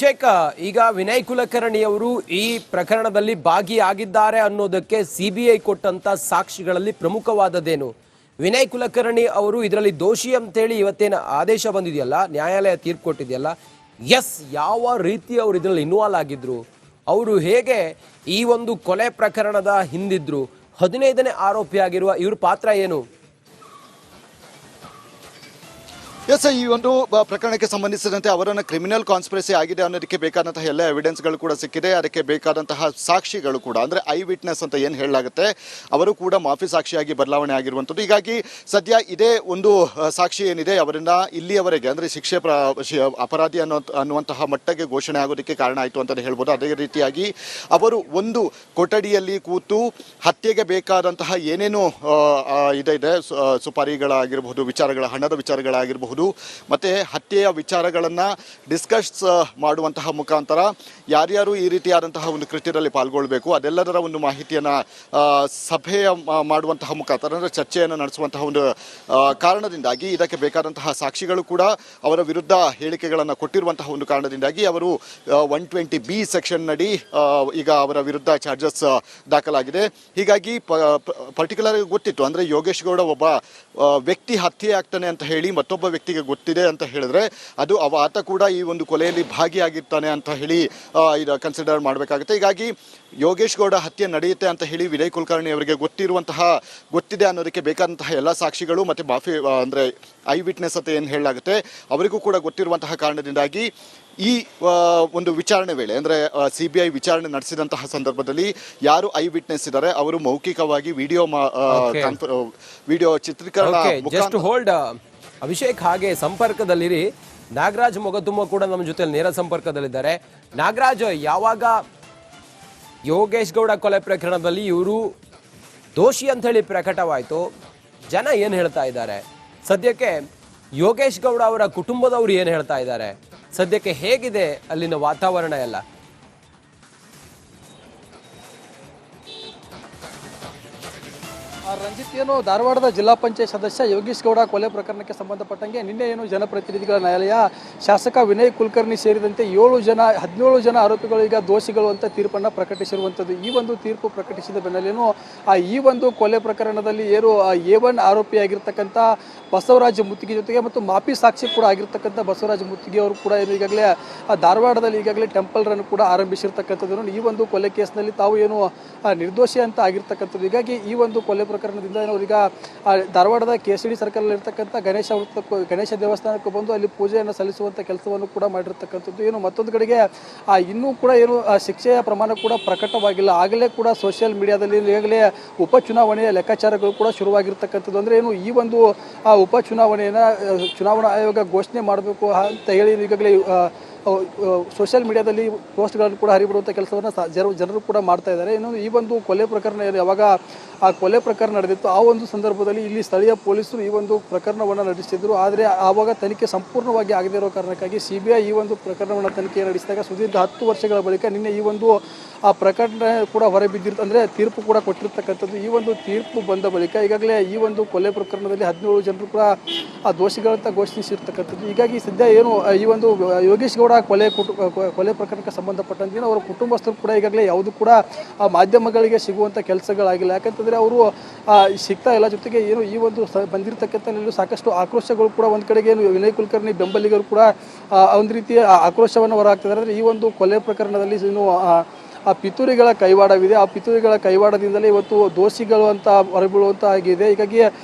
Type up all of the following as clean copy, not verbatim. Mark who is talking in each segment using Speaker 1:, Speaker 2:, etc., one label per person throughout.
Speaker 1: ಶೇಖ ಈಗ ವಿನಯ್ ಕುಲಕರ್ಣಿ ಅವರು ಈ ಪ್ರಕರಣದಲ್ಲಿ ಭಾಗಿಯಾಗಿದ್ದಾರೆ ಅನ್ನೋದಕ್ಕೆ ಸಿಬಿಐ ಕೊಟ್ಟಂತ ಸಾಕ್ಷಿಗಳಲ್ಲಿ ಪ್ರಮುಖವಾದದ್ದೇನು? ವಿನಯ್ ಕುಲಕರ್ಣಿ ಅವರು ಇದರಲ್ಲಿ ದೋಷಿ ಅಂತೇಳಿ ಇವತ್ತೇನು ಆದೇಶ ಬಂದಿದೆಯಲ್ಲ, ನ್ಯಾಯಾಲಯ ತೀರ್ಪು ಕೊಟ್ಟಿದೆಯಲ್ಲ, ಎಸ್ ಯಾವ ರೀತಿ ಅವರು ಇದರಲ್ಲಿ ಇನ್ವಾಲ್ವ್ ಆಗಿದ್ರು, ಅವರು ಹೇಗೆ ಈ ಒಂದು ಕೊಲೆ ಪ್ರಕರಣದ ಹಿಂದಿದ್ರು, 15ನೇ ಆರೋಪಿಯಾಗಿರುವ ಇವ್ರ ಪಾತ್ರ ಏನು?
Speaker 2: ಎಸ್, ಈ ಒಂದು ಪ್ರಕರಣಕ್ಕೆ ಸಂಬಂಧಿಸಿದಂತೆ ಅವರನ್ನು ಕ್ರಿಮಿನಲ್ ಕಾನ್ಸ್ಪಿರಸಿ ಆಗಿದೆ ಅನ್ನೋದಕ್ಕೆ ಬೇಕಾದಂತಹ ಎಲ್ಲ ಎವಿಡೆನ್ಸ್ಗಳು ಕೂಡ ಸಿಕ್ಕಿದೆ. ಅದಕ್ಕೆ ಬೇಕಾದಂತಹ ಸಾಕ್ಷಿಗಳು ಕೂಡ, ಅಂದರೆ ಐ ವಿಟ್ನೆಸ್ ಅಂತ ಏನು ಹೇಳಲಾಗುತ್ತೆ, ಅವರು ಕೂಡ ಮಾಫಿ ಸಾಕ್ಷಿಯಾಗಿ ಬದಲಾವಣೆ ಆಗಿರುವಂಥದ್ದು. ಹೀಗಾಗಿ ಸದ್ಯ ಇದೇ ಒಂದು ಸಾಕ್ಷಿ ಏನಿದೆ ಅವರಿಂದ ಇಲ್ಲಿಯವರೆಗೆ ಅಂದರೆ ಶಿಕ್ಷೆ ಅಪರಾಧಿ ಅನ್ನುವಂತಹ ಮಟ್ಟಕ್ಕೆ ಘೋಷಣೆ ಆಗೋದಕ್ಕೆ ಕಾರಣ ಆಯಿತು ಅಂತಲೇ ಹೇಳ್ಬೋದು. ಅದೇ ರೀತಿಯಾಗಿ ಅವರು ಒಂದು ಕೊಠಡಿಯಲ್ಲಿ ಕೂತು ಹತ್ಯೆಗೆ ಬೇಕಾದಂತಹ ಏನೇನು ಇದೆ ಸುಪಾರಿಗಳಾಗಿರಬಹುದು, ಹಣದ ವಿಚಾರಗಳಾಗಿರಬಹುದು, ಮತ್ತೆ ಹತ್ಯೆಯ ವಿಚಾರಗಳನ್ನು ಡಿಸ್ಕಸ್ ಮಾಡುವಂತಹ ಮುಖಾಂತರ ಯಾರ್ಯಾರು ಈ ರೀತಿಯಾದಂತಹ ಒಂದು ಕೃತ್ಯದಲ್ಲಿ ಪಾಲ್ಗೊಳ್ಳಬೇಕು ಅದೆಲ್ಲದರ ಒಂದು ಮಾಹಿತಿಯನ್ನು ಸಭೆಯ ಮಾಡುವಂತಹ ಮುಖಾಂತರ, ಅಂದರೆ ಚರ್ಚೆಯನ್ನು ನಡೆಸುವಂತಹ ಒಂದು ಕಾರಣದಿಂದಾಗಿ ಇದಕ್ಕೆ ಬೇಕಾದಂತಹ ಸಾಕ್ಷಿಗಳು ಕೂಡ ಅವರ ವಿರುದ್ಧ ಹೇಳಿಕೆಗಳನ್ನು ಕೊಟ್ಟಿರುವಂತಹ ಒಂದು ಕಾರಣದಿಂದಾಗಿ ಅವರು 120B ಸೆಕ್ಷನ್ ನಡಿ ಈಗ ಅವರ ವಿರುದ್ಧ ಚಾರ್ಜಸ್ ದಾಖಲಾಗಿದೆ. ಹೀಗಾಗಿ ಪರ್ಟಿಕ್ಯುಲರ್ ಗೊತ್ತಿತ್ತು, ಅಂದರೆ ಯೋಗೇಶ್ ಗೌಡ ಒಬ್ಬ ವ್ಯಕ್ತಿ ಹತ್ಯೆ ಆಗ್ತಾನೆ ಅಂತ ಹೇಳಿ ಮತ್ತೊಬ್ಬ ವ್ಯಕ್ತಿಗೆ ಗೊತ್ತಿದೆ ಅಂತ ಹೇಳಿದ್ರೆ ಅದು ಆತ ಕೂಡ ಈ ಒಂದು ಕೊಲೆಯಲ್ಲಿ ಭಾಗಿಯಾಗಿರ್ತಾನೆ ಅಂತ ಹೇಳಿ ಇದು ಕನ್ಸಿಡರ್ ಮಾಡಬೇಕಾಗುತ್ತೆ. ಹೀಗಾಗಿ ಯೋಗೇಶ್ ಗೌಡ ಹತ್ಯೆ ನಡೆಯುತ್ತೆ ಅಂತ ಹೇಳಿ ವಿನಯ್ ಕುಲಕರ್ಣಿ ಅವರಿಗೆ ಗೊತ್ತಿದೆ ಅನ್ನೋದಕ್ಕೆ ಬೇಕಾದಂತಹ ಎಲ್ಲ ಸಾಕ್ಷಿಗಳು ಮತ್ತು ಮಾಫಿ ಅಂದರೆ ಐ ವಿಟ್ನೆಸ್ ಅಂತ ಏನು ಹೇಳಲಾಗುತ್ತೆ ಅವರಿಗೂ ಕೂಡ ಗೊತ್ತಿರುವಂತಹ ಕಾರಣದಿಂದಾಗಿ ಈ ಒಂದು ವಿಚಾರಣೆ ವೇಳೆ, ಅಂದರೆ CBI ವಿಚಾರಣೆ ನಡೆಸಿದಂತಹ ಸಂದರ್ಭದಲ್ಲಿ ಯಾರು ಐ ವಿಟ್ನೆಸ್ ಇದ್ದಾರೆ ಅವರು ಮೌಖಿಕವಾಗಿ ವಿಡಿಯೋ ಚಿತ್ರೀಕರಣ
Speaker 1: ಅಭಿಷೇಕ್ ಹಾಗೆ ಸಂಪರ್ಕದಲ್ಲಿರಿ. ನಾಗರಾಜ್ ಮೊಗತುಮ್ಮ ಕೂಡ ನಮ್ಮ ಜೊತೆ ನೇರ ಸಂಪರ್ಕದಲ್ಲಿದ್ದಾರೆ. ನಾಗರಾಜ್, ಯಾವಾಗ ಯೋಗೇಶ್ ಗೌಡ ಕೊಲೆ ಪ್ರಕರಣದಲ್ಲಿ ಇವರು ದೋಷಿ ಅಂತ ಹೇಳಿ ಪ್ರಕಟವಾಯಿತು, ಜನ ಏನು ಹೇಳ್ತಾ ಇದ್ದಾರೆ? ಸದ್ಯಕ್ಕೆ ಯೋಗೇಶ್ ಗೌಡ ಅವರ ಕುಟುಂಬದವರು ಏನು ಹೇಳ್ತಾ ಇದ್ದಾರೆ? ಸದ್ಯಕ್ಕೆ ಹೇಗಿದೆ ಅಲ್ಲಿನ ವಾತಾವರಣ ಎಲ್ಲ?
Speaker 3: ರಂಜಿತ್, ಏನು ಧಾರವಾಡದ ಜಿಲ್ಲಾ ಪಂಚಾಯತ್ ಸದಸ್ಯ ಯೋಗೇಶ್ ಗೌಡ ಕೊಲೆ ಪ್ರಕರಣಕ್ಕೆ ಸಂಬಂಧಪಟ್ಟಂಗೆ ನಿನ್ನೆ ಏನು ಜನಪ್ರತಿನಿಧಿಗಳ ನ್ಯಾಯಾಲಯ ಶಾಸಕ ವಿನಯ್ ಕುಲಕರ್ಣಿ ಸೇರಿದಂತೆ 17 ಜನ ಆರೋಪಿಗಳು ಈಗ ದೋಷಿಗಳು ಅಂತ ತೀರ್ಪನ್ನು ಪ್ರಕಟಿಸಿರುವಂಥದ್ದು. ಈ ಒಂದು ತೀರ್ಪು ಪ್ರಕಟಿಸಿದ ಬೆನ್ನಲ್ಲೇನು ಈ ಒಂದು ಕೊಲೆ ಪ್ರಕರಣದಲ್ಲಿ ಏನು A1 ಆರೋಪಿಯಾಗಿರ್ತಕ್ಕಂಥ ಬಸವರಾಜ ಮುತ್ತಿಗೆ ಜೊತೆಗೆ ಮತ್ತು ಮಾಪಿ ಸಾಕ್ಷಿ ಕೂಡ ಆಗಿರ್ತಕ್ಕಂಥ ಬಸವರಾಜ ಮುತ್ತಿಗೆ ಅವರು ಕೂಡ ಏನು ಈಗಾಗಲೇ ಧಾರವಾಡದಲ್ಲಿ ಈಗಾಗಲೇ ಟೆಂಪಲ್ ರನ್ ಕೂಡ ಆರಂಭಿಸಿರ್ತಕ್ಕಂಥದ್ದು. ಈ ಒಂದು ಕೊಲೆ ಕೇಸ್ನಲ್ಲಿ ತಾವು ಏನು ನಿರ್ದೋಷಿ ಅಂತ ಆಗಿರ್ತಕ್ಕಂಥದ್ದು. ಹೀಗಾಗಿ ಈ ಒಂದು ಕೊಲೆ ಪ್ರಕರಣದಿಂದ ಈಗ ಧಾರವಾಡದ KCD ಸರ್ಕಲ್ ಇರ್ತಕ್ಕಂಥ ಗಣೇಶ ದೇವಸ್ಥಾನಕ್ಕೆ ಬಂದು ಅಲ್ಲಿ ಪೂಜೆಯನ್ನು ಸಲ್ಲಿಸುವಂಥ ಕೆಲಸವನ್ನು ಕೂಡ ಮಾಡಿರ್ತಕ್ಕಂಥದ್ದು. ಏನು ಮತ್ತೊಂದು ಕಡೆಗೆ ಇನ್ನೂ ಕೂಡ ಏನು ಶಿಕ್ಷೆಯ ಪ್ರಮಾಣ ಕೂಡ ಪ್ರಕಟವಾಗಿಲ್ಲ. ಆಗಲೇ ಕೂಡ ಸೋಷಿಯಲ್ ಮೀಡಿಯಾದಲ್ಲಿ ಈಗಾಗಲೇ ಉಪಚುನಾವಣೆಯ ಲೆಕ್ಕಾಚಾರಗಳು ಕೂಡ ಶುರುವಾಗಿರ್ತಕ್ಕಂಥದ್ದು. ಅಂದರೆ ಏನು ಈ ಒಂದು ಉಪಚುನಾವಣೆಯನ್ನು ಚುನಾವಣಾ ಆಯೋಗ ಘೋಷಣೆ ಮಾಡಬೇಕು ಅಂತ ಹೇಳಿ ಈಗಾಗಲೇ ಸೋಷಿಯಲ್ ಮೀಡಿಯಾದಲ್ಲಿ ಪೋಸ್ಟ್ಗಳನ್ನು ಕೂಡ ಹರಿಬಿಡುವಂಥ ಕೆಲಸವನ್ನು ಜನರು ಕೂಡ ಮಾಡ್ತಾ ಇದ್ದಾರೆ. ಇನ್ನೊಂದು ಈ ಒಂದು ಕೊಲೆ ಪ್ರಕರಣ ಯಾವಾಗ ಆ ಕೊಲೆ ಪ್ರಕರಣ ನಡೆದಿತ್ತು ಆ ಒಂದು ಸಂದರ್ಭದಲ್ಲಿ ಇಲ್ಲಿ ಸ್ಥಳೀಯ ಪೊಲೀಸರು ಈ ಒಂದು ಪ್ರಕರಣವನ್ನು ನಡೆಸಿದ್ರು. ಆದರೆ ಆವಾಗ ತನಿಖೆ ಸಂಪೂರ್ಣವಾಗಿ ಆಗದೇ ಇರೋ ಕಾರಣಕ್ಕಾಗಿ CBI ಈ ಒಂದು ಪ್ರಕರಣವನ್ನು ತನಿಖೆ ನಡೆಸಿದಾಗ ಸುದೀರ್ಘ 10 ವರ್ಷಗಳ ಬಳಿಕ ನಿನ್ನೆ ಈ ಒಂದು ಆ ಪ್ರಕರಣ ಕೂಡ ಹೊರಬಿದ್ದಿರ್ತ, ಅಂದರೆ ತೀರ್ಪು ಕೂಡ ಕೊಟ್ಟಿರ್ತಕ್ಕಂಥದ್ದು. ಈ ಒಂದು ತೀರ್ಪು ಬಂದ ಬಳಿಕ ಈಗಾಗಲೇ ಈ ಒಂದು ಕೊಲೆ ಪ್ರಕರಣದಲ್ಲಿ 17 ಜನರು ಕೂಡ ಆ ದೋಷಿಗಳಂತ ಘೋಷಿಸಿರ್ತಕ್ಕಂಥದ್ದು. ಹೀಗಾಗಿ ಸದ್ಯ ಏನು ಈ ಒಂದು ಯೋಗೇಶ್ ಗೌಡ ಕೊಲೆ ಪ್ರಕರಣಕ್ಕೆ ಸಂಬಂಧಪಟ್ಟಂತೆ ಅವರ ಕುಟುಂಬಸ್ಥರು ಕೂಡ ಈಗಾಗಲೇ ಯಾವುದು ಕೂಡ ಆ ಮಾಧ್ಯಮಗಳಿಗೆ ಸಿಗುವಂಥ ಕೆಲಸಗಳಾಗಿಲ್ಲ. ಯಾಕಂತಂದರೆ ಅವರು ಸಿಗ್ತಾ ಇಲ್ಲ. ಜೊತೆಗೆ ಏನು ಈ ಒಂದು ಬಂದಿರತಕ್ಕಂಥ ಸಾಕಷ್ಟು ಆಕ್ರೋಶಗಳು ಕೂಡ ಒಂದು ಕಡೆಗೆ ಏನು ವಿನಯ್ ಕುಲಕರ್ಣಿ ಬೆಂಬಲಿಗರು ಕೂಡ ಒಂದು ರೀತಿಯ ಆಕ್ರೋಶವನ್ನು ಹೊರಹಾಕ್ತಿದ್ದಾರೆ. ಅಂದರೆ ಈ ಒಂದು ಕೊಲೆ ಪ್ರಕರಣದಲ್ಲಿ ಏನು ಆ ಪಿತೂರಿಗಳ ಕೈವಾಡವಿದೆ, ಆ ಪಿತೂರಿಗಳ ಕೈವಾಡದಿಂದಲೇ ಇವತ್ತು ದೋಷಿಗಳು ಅಂತ ಹೊರಬೀಳುವಂತ ಆಗಿದೆ. ಹೀಗಾಗಿ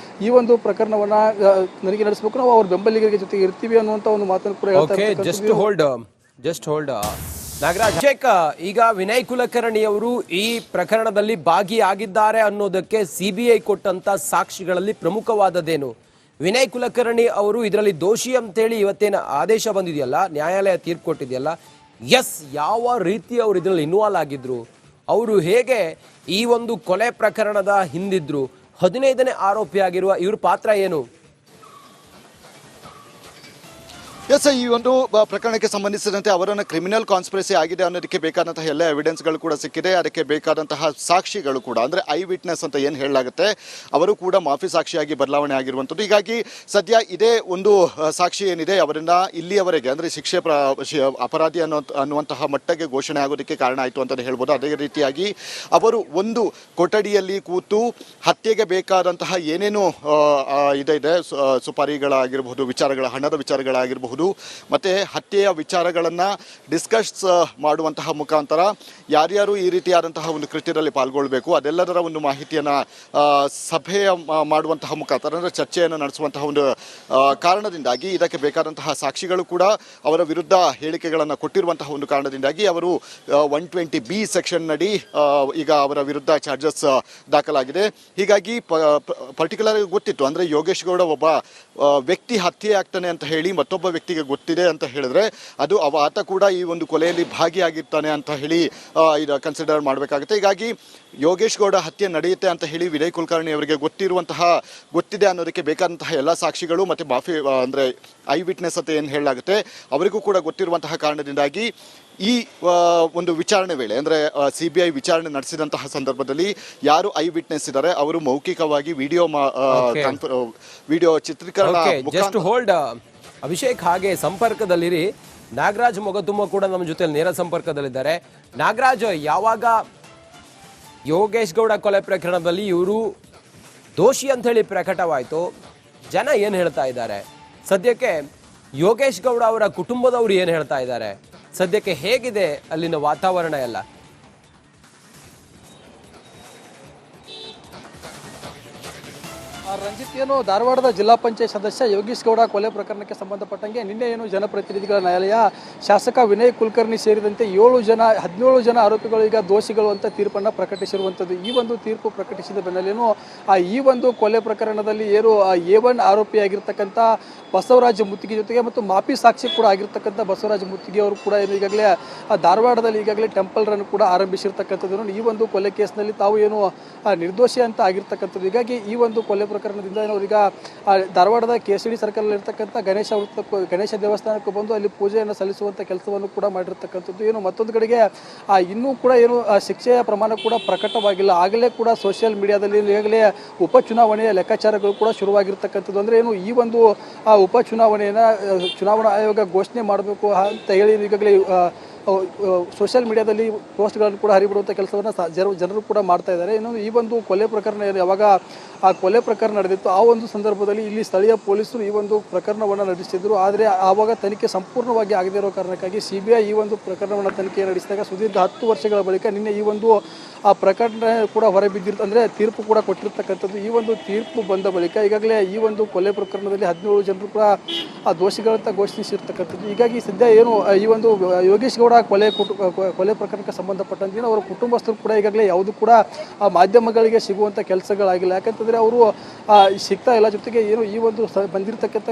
Speaker 3: ಈ ಒಂದು ಪ್ರಕರಣವನ್ನ ನನಗೆ ನಡೆಸಬೇಕು, ನಾವು ಅವ್ರ ಬೆಂಬಲಿಗರಿಗೆ ಜೊತೆಗೆ ಇರ್ತೀವಿ ಅನ್ನುವಂತ ಒಂದು ಮಾತನ್ನು ಕೂಡ ಹೇಳ್ತಾರೆ.
Speaker 1: Just hold Nagaraj. ಈಗ ವಿನಯ್ ಕುಲಕರ್ಣಿ ಅವರು ಈ ಪ್ರಕರಣದಲ್ಲಿ ಭಾಗಿಯಾಗಿದ್ದಾರೆ ಅನ್ನೋದಕ್ಕೆ CBI ಕೊಟ್ಟಂತ ಸಾಕ್ಷಿಗಳಲ್ಲಿ ಪ್ರಮುಖವಾದದ್ದೇನು? ವಿನಯ್ ಕುಲಕರ್ಣಿ ಅವರು ಇದರಲ್ಲಿ ದೋಷಿ ಅಂತೇಳಿ ಇವತ್ತೇನು ಆದೇಶ ಬಂದಿದೆಯಲ್ಲ, ನ್ಯಾಯಾಲಯ ತೀರ್ಪು ಕೊಟ್ಟಿದೆಯಲ್ಲ, ಎಸ್ ಯಾವ ರೀತಿ ಅವರು ಇದರಲ್ಲಿ ಇನ್ವಾಲ್ವ್ ಆಗಿದ್ರು, ಅವರು ಹೇಗೆ ಈ ಒಂದು ಕೊಲೆ ಪ್ರಕರಣದ ಹಿಂದಿದ್ರು, 15ನೇ ಆರೋಪಿಯಾಗಿರುವ ಇವ್ರ ಪಾತ್ರ ಏನು?
Speaker 2: ಎಸ್ ಈ ಒಂದು ಪ್ರಕರಣಕ್ಕೆ ಸಂಬಂಧಿಸಿದಂತೆ ಅವರನ್ನು ಕ್ರಿಮಿನಲ್ ಕಾನ್ಸ್ಪಿರಸಿ ಆಗಿದೆ ಅನ್ನೋದಕ್ಕೆ ಬೇಕಾದಂತಹ ಎಲ್ಲ ಎವಿಡೆನ್ಸ್ಗಳು ಕೂಡ ಸಿಕ್ಕಿದೆ. ಅದಕ್ಕೆ ಬೇಕಾದಂತಹ ಸಾಕ್ಷಿಗಳು ಕೂಡ ಅಂದರೆ ಐ ವಿಟ್ನೆಸ್ ಅಂತ ಏನು ಹೇಳಲಾಗುತ್ತೆ ಅವರು ಕೂಡ ಮಾಫಿ ಸಾಕ್ಷಿಯಾಗಿ ಬದಲಾವಣೆ ಆಗಿರುವಂಥದ್ದು. ಹೀಗಾಗಿ ಸದ್ಯ ಇದೇ ಒಂದು ಸಾಕ್ಷಿ ಏನಿದೆ ಅವರನ್ನ ಇಲ್ಲಿಯವರೆಗೆ ಅಂದರೆ ಶಿಕ್ಷೆ ಅಪರಾಧಿ ಅನ್ನುವಂತಹ ಮಟ್ಟಕ್ಕೆ ಘೋಷಣೆ ಆಗೋದಕ್ಕೆ ಕಾರಣ ಆಯಿತು ಅಂತಲೇ ಹೇಳ್ಬೋದು. ಅದೇ ರೀತಿಯಾಗಿ ಅವರು ಒಂದು ಕೊಠಡಿಯಲ್ಲಿ ಕೂತು ಹತ್ಯೆಗೆ ಬೇಕಾದಂತಹ ಏನೇನು ಇದೆ ಸುಪಾರಿಗಳಾಗಿರಬಹುದು, ಹಣದ ವಿಚಾರಗಳಾಗಿರಬಹುದು, ಮತ್ತೆ ಹತ್ಯೆಯ ವಿಚಾರಗಳನ್ನು ಡಿಸ್ಕಸ್ ಮಾಡುವಂತಹ ಮುಖಾಂತರ ಯಾರ್ಯಾರು ಈ ರೀತಿಯಾದಂತಹ ಒಂದು ಕೃತ್ಯದಲ್ಲಿ ಪಾಲ್ಗೊಳ್ಳಬೇಕು ಅದೆಲ್ಲದರ ಒಂದು ಮಾಹಿತಿಯನ್ನು ಸಭೆಯ ಮಾಡುವಂತಹ ಮುಖಾಂತರ ಅಂದರೆ ಚರ್ಚೆಯನ್ನು ನಡೆಸುವಂತಹ ಒಂದು ಕಾರಣದಿಂದಾಗಿ ಇದಕ್ಕೆ ಬೇಕಾದಂತಹ ಸಾಕ್ಷಿಗಳು ಕೂಡ ಅವರ ವಿರುದ್ಧ ಹೇಳಿಕೆಗಳನ್ನು ಕೊಟ್ಟಿರುವಂತಹ ಒಂದು ಕಾರಣದಿಂದಾಗಿ ಅವರು 120B ಸೆಕ್ಷನ್ ನಡಿ ಈಗ ಅವರ ವಿರುದ್ಧ ಚಾರ್ಜಸ್ ದಾಖಲಾಗಿದೆ. ಹೀಗಾಗಿ ಪರ್ಟಿಕ್ಯುಲರ್ ಗೊತ್ತಿತ್ತು ಅಂದರೆ ಯೋಗೇಶ್ ಗೌಡ ಒಬ್ಬ ವ್ಯಕ್ತಿ ಹತ್ಯೆ ಆಗ್ತಾನೆ ಅಂತ ಹೇಳಿ ಮತ್ತೊಬ್ಬ ವ್ಯಕ್ತಿಗೆ ಗೊತ್ತಿದೆ ಅಂತ ಹೇಳಿದ್ರೆ ಅದು ಆತ ಕೂಡ ಈ ಒಂದು ಕೊಲೆಯಲ್ಲಿ ಭಾಗಿಯಾಗಿರ್ತಾನೆ ಅಂತ ಹೇಳಿ ಇದು ಕನ್ಸಿಡರ್ ಮಾಡಬೇಕಾಗುತ್ತೆ. ಹೀಗಾಗಿ ಯೋಗೇಶ್ ಗೌಡ ಹತ್ಯೆ ನಡೆಯುತ್ತೆ ಅಂತ ಹೇಳಿ ವಿನಯ್ ಕುಲಕರ್ಣಿ ಅವರಿಗೆ ಗೊತ್ತಿದೆ ಅನ್ನೋದಕ್ಕೆ ಬೇಕಾದಂತಹ ಎಲ್ಲ ಸಾಕ್ಷಿಗಳು ಮತ್ತು ಮಾಫಿ ಅಂದರೆ ಐ ವಿಟ್ನೆಸ್ ಅಂತ ಏನು ಹೇಳಲಾಗುತ್ತೆ ಅವರಿಗೂ ಕೂಡ ಗೊತ್ತಿರುವಂತಹ ಕಾರಣದಿಂದಾಗಿ ಈ ಒಂದು ವಿಚಾರಣೆ ವೇಳೆ ಅಂದರೆ CBI ವಿಚಾರಣೆ ನಡೆಸಿದಂತಹ ಸಂದರ್ಭದಲ್ಲಿ ಯಾರು ಐ ವಿಟ್ನೆಸ್ ಇದ್ದಾರೆ ಅವರು ಮೌಖಿಕವಾಗಿ ವಿಡಿಯೋ ಚಿತ್ರೀಕರಣ
Speaker 1: ಜಸ್ಟ್ ಹೋಲ್ಡ್ ಅಭಿಷೇಕ್ ಹಾಗೆ ಸಂಪರ್ಕದಲ್ಲಿರಿ. ನಾಗರಾಜ್ ಮೊಗತುಮ್ಮ ಕೂಡ ನಮ್ಮ ಜೊತೆ ನೇರ ಸಂಪರ್ಕದಲ್ಲಿದ್ದಾರೆ. ನಾಗರಾಜ್, ಯಾವಾಗ ಯೋಗೇಶ್ ಗೌಡ ಕೊಲೆ ಪ್ರಕರಣದಲ್ಲಿ ಇವರು ದೋಷಿ ಅಂತ ಹೇಳಿ ಪ್ರಕಟವಾಯಿತು, ಜನ ಏನು ಹೇಳ್ತಾ ಇದ್ದಾರೆ? ಸದ್ಯಕ್ಕೆ ಯೋಗೇಶ್ ಗೌಡ ಅವರ ಕುಟುಂಬದವರು ಏನು ಹೇಳ್ತಾ ಇದ್ದಾರೆ? ಸದ್ಯಕ್ಕೆ ಹೇಗಿದೆ ಅಲ್ಲಿನ ವಾತಾವರಣ ಎಲ್ಲ?
Speaker 3: ರಂಜಿತ್, ಏನು ಧಾರವಾಡದ ಜಿಲ್ಲಾ ಪಂಚಾಯತ್ ಸದಸ್ಯ ಯೋಗೇಶ್ ಗೌಡ ಕೊಲೆ ಪ್ರಕರಣಕ್ಕೆ ಸಂಬಂಧಪಟ್ಟಂಗೆ ನಿನ್ನೆ ಏನು ಜನಪ್ರತಿನಿಧಿಗಳ ನ್ಯಾಯಾಲಯ ಶಾಸಕ ವಿನಯ್ ಕುಲಕರ್ಣಿ ಸೇರಿದಂತೆ 17 ಜನ ಆರೋಪಿಗಳು ಈಗ ದೋಷಿಗಳು ಅಂತ ತೀರ್ಪನ್ನು ಪ್ರಕಟಿಸಿರುವಂಥದ್ದು. ಈ ಒಂದು ತೀರ್ಪು ಪ್ರಕಟಿಸಿದ ಬೆನ್ನಲ್ಲೇನು ಈ ಒಂದು ಕೊಲೆ ಪ್ರಕರಣದಲ್ಲಿ ಏನು A1 ಆರೋಪಿಯಾಗಿರ್ತಕ್ಕಂಥ ಬಸವರಾಜ ಮುತ್ತಿಗೆ ಜೊತೆಗೆ ಮತ್ತು ಮಾಪಿ ಸಾಕ್ಷಿ ಕೂಡ ಆಗಿರ್ತಕ್ಕಂಥ ಬಸವರಾಜ ಮುತ್ತಿಗೆ ಅವರು ಕೂಡ ಏನು ಈಗಾಗಲೇ ಧಾರವಾಡದಲ್ಲಿ ಈಗಾಗಲೇ ಟೆಂಪಲ್ ರನ್ ಕೂಡ ಆರಂಭಿಸಿರ್ತಕ್ಕಂಥದ್ದು. ಈ ಒಂದು ಕೊಲೆ ಕೇಸ್ನಲ್ಲಿ ತಾವು ಏನು ನಿರ್ದೋಷಿ ಅಂತ ಆಗಿರ್ತಕ್ಕಂಥದ್ದು. ಹೀಗಾಗಿ ಈ ಒಂದು ಕೊಲೆ ಪ್ರಕರಣದಿಂದ ಅವರೀಗ ಧಾರವಾಡದ KCD ಸರ್ಕಲ್ ಇರ್ತಕ್ಕಂಥ ಗಣೇಶ ದೇವಸ್ಥಾನಕ್ಕೆ ಬಂದು ಅಲ್ಲಿ ಪೂಜೆಯನ್ನು ಸಲ್ಲಿಸುವಂಥ ಕೆಲಸವನ್ನು ಕೂಡ ಮಾಡಿರ್ತಕ್ಕಂಥದ್ದು. ಏನು ಮತ್ತೊಂದು ಕಡೆಗೆ ಇನ್ನೂ ಕೂಡ ಏನು ಶಿಕ್ಷೆಯ ಪ್ರಮಾಣ ಕೂಡ ಪ್ರಕಟವಾಗಿಲ್ಲ. ಆಗಲೇ ಕೂಡ ಸೋಷಿಯಲ್ ಮೀಡಿಯಾದಲ್ಲಿ ಈಗಾಗಲೇ ಉಪಚುನಾವಣೆಯ ಲೆಕ್ಕಾಚಾರಗಳು ಕೂಡ ಶುರುವಾಗಿರ್ತಕ್ಕಂಥದ್ದು. ಅಂದರೆ ಏನು ಈ ಒಂದು ಉಪಚುನಾವಣೆಯನ್ನು ಚುನಾವಣಾ ಆಯೋಗ ಘೋಷಣೆ ಮಾಡಬೇಕು ಅಂತ ಹೇಳಿ ಈಗಾಗಲೇ ಸೋಷಿಯಲ್ ಮೀಡಿಯಾದಲ್ಲಿ ಪೋಸ್ಟ್ಗಳನ್ನು ಕೂಡ ಹರಿಬಿಡುವಂಥ ಕೆಲಸವನ್ನು ಜನರು ಕೂಡ ಮಾಡ್ತಾ ಇದ್ದಾರೆ. ಇನ್ನೊಂದು ಈ ಒಂದು ಕೊಲೆ ಪ್ರಕರಣ ಯಾವಾಗ ಆ ಕೊಲೆ ಪ್ರಕರಣ ನಡೆದಿತ್ತು ಆ ಒಂದು ಸಂದರ್ಭದಲ್ಲಿ ಇಲ್ಲಿ ಸ್ಥಳೀಯ ಪೊಲೀಸರು ಈ ಒಂದು ಪ್ರಕರಣವನ್ನು ನಡೆಸಿದ್ರು. ಆದರೆ ಆವಾಗ ತನಿಖೆ ಸಂಪೂರ್ಣವಾಗಿ ಆಗದೇ ಇರೋ ಕಾರಣಕ್ಕಾಗಿ CBI ಈ ಒಂದು ಪ್ರಕರಣವನ್ನು ತನಿಖೆ ನಡೆಸಿದಾಗ ಸುದೀರ್ಘ 10 ವರ್ಷಗಳ ಬಳಿಕ ನಿನ್ನೆ ಈ ಒಂದು ಆ ಪ್ರಕರಣ ಕೂಡ ಹೊರಬಿದ್ದಿರ್ತ ಅಂದರೆ ತೀರ್ಪು ಕೂಡ ಕೊಟ್ಟಿರ್ತಕ್ಕಂಥದ್ದು. ಈ ಒಂದು ತೀರ್ಪು ಬಂದ ಬಳಿಕ ಈಗಾಗಲೇ ಈ ಒಂದು ಕೊಲೆ ಪ್ರಕರಣದಲ್ಲಿ 17 ಜನರು ಕೂಡ ಆ ದೋಷಿಗಳಂತ ಘೋಷಿಸಿರ್ತಕ್ಕಂಥದ್ದು. ಹೀಗಾಗಿ ಸದ್ಯ ಏನು ಈ ಒಂದು ಯೋಗೇಶ್ ಗೌಡ ಕೊಲೆ ಪ್ರಕರಣಕ್ಕೆ ಸಂಬಂಧಪಟ್ಟಂತೆ ಅವರ ಕುಟುಂಬಸ್ಥರು ಕೂಡ ಈಗಾಗಲೇ ಯಾವುದು ಕೂಡ ಆ ಮಾಧ್ಯಮಗಳಿಗೆ ಸಿಗುವಂಥ ಕೆಲಸಗಳಾಗಿಲ್ಲ. ಯಾಕಂತಂದರೆ ಅವರು ಸಿಗ್ತಾ ಇಲ್ಲ. ಜೊತೆಗೆ ಏನು ಈ ಒಂದು ಬಂದಿರತಕ್ಕಂಥ